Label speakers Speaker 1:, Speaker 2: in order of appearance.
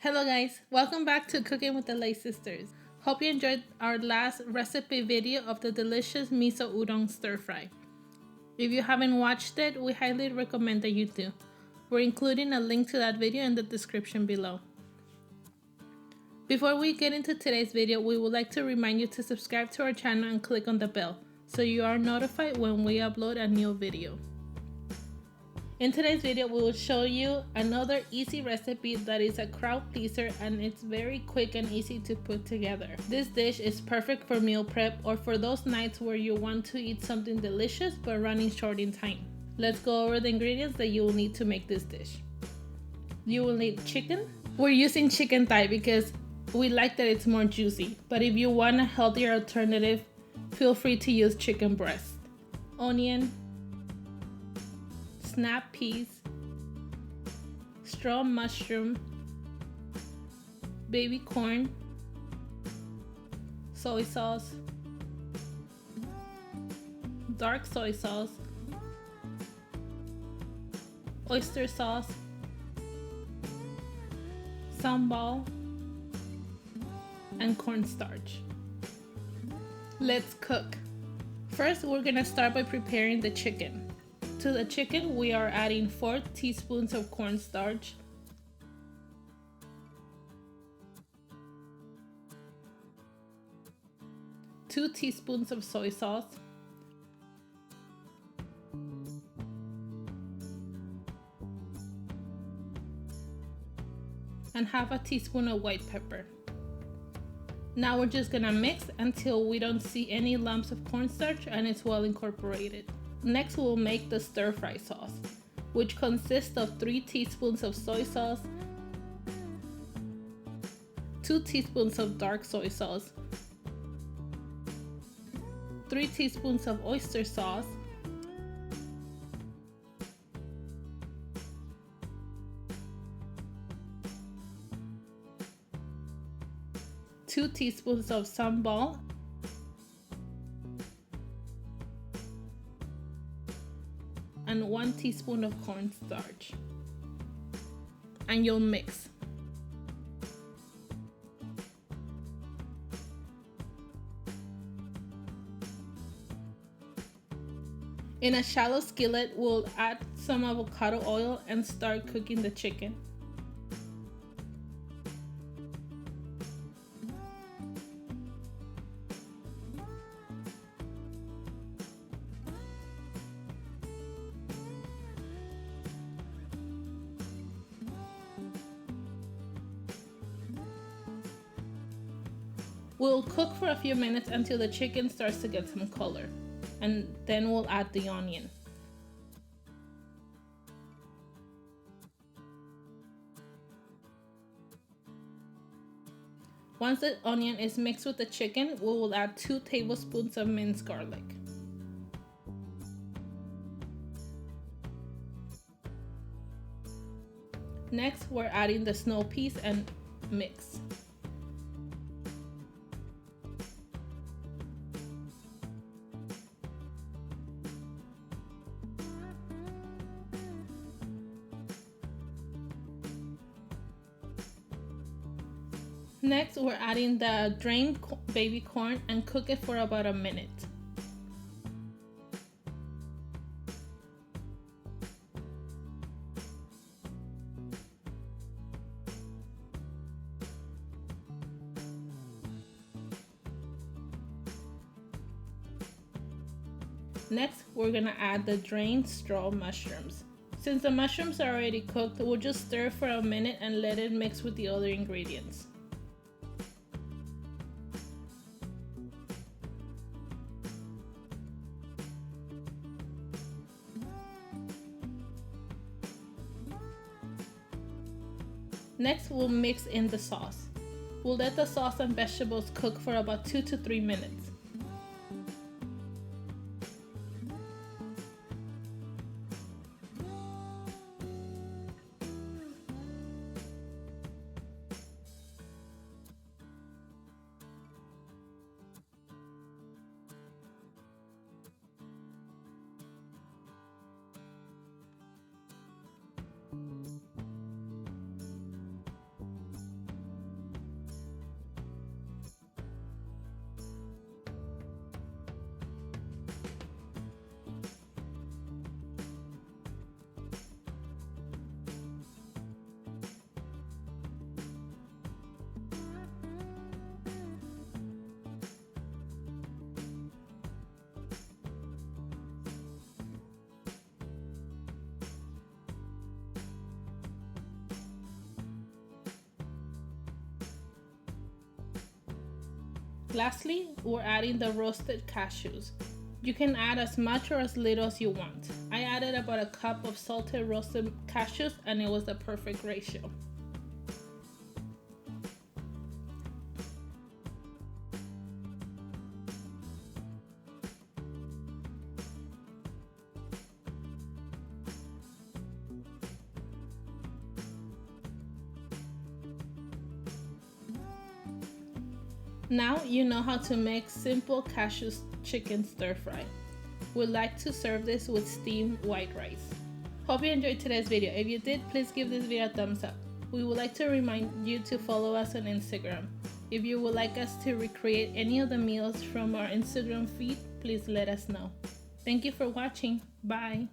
Speaker 1: Hello guys, welcome back to Cooking with the Ley Sisters. Hope you enjoyed our last recipe video of the delicious miso udon stir fry. If you haven't watched it, we highly recommend that you do. We're including a link to that video in the description below. Before we get into today's video, we would like to remind you to subscribe to our channel and click on the bell so you are notified when we upload a new video. In today's video, we will show you another easy recipe that is a crowd pleaser and it's very quick and easy to put together. This dish is perfect for meal prep or for those nights where you want to eat something delicious but running short in time. Let's go over the ingredients that you will need to make this dish. You will need chicken. We're using chicken thigh because we like that it's more juicy, but if you want a healthier alternative, feel free to use chicken breast. Onion, snap peas, straw mushroom, baby corn, soy sauce, dark soy sauce, oyster sauce, sambal, and cornstarch. Let's cook. First, we're gonna start by preparing the chicken. To the chicken, we are adding 4 teaspoons of cornstarch, 2 teaspoons of soy sauce, and half a teaspoon of white pepper. Now we're just gonna mix until we don't see any lumps of cornstarch and it's well incorporated. Next, we'll make the stir fry sauce, which consists of 3 teaspoons of soy sauce, 2 teaspoons of dark soy sauce, 3 teaspoons of oyster sauce, 2 teaspoons of sambal, and 1 teaspoon of cornstarch, and you'll mix. In a shallow skillet, we'll add some avocado oil and start cooking the chicken. We'll cook for a few minutes until the chicken starts to get some color, and then we'll add the onion. Once the onion is mixed with the chicken, we will add 2 tablespoons of minced garlic. Next, we're adding the snow peas and mix. Next, we're adding the drained baby corn and cook it for about a minute. Next, we're gonna add the drained straw mushrooms. Since the mushrooms are already cooked, we'll just stir for a minute and let it mix with the other ingredients. Next, we'll mix in the sauce. We'll let the sauce and vegetables cook for about 2 to 3 minutes. Lastly, we're adding the roasted cashews. You can add as much or as little as you want. I added about a cup of salted roasted cashews and it was the perfect ratio. Now you know how to make simple cashew chicken stir fry. We'd like to serve this with steamed white rice. Hope you enjoyed today's video. If you did, please give this video a thumbs up. We would like to remind you to follow us on Instagram. If you would like us to recreate any of the meals from our Instagram feed, please let us know. Thank you for watching. Bye.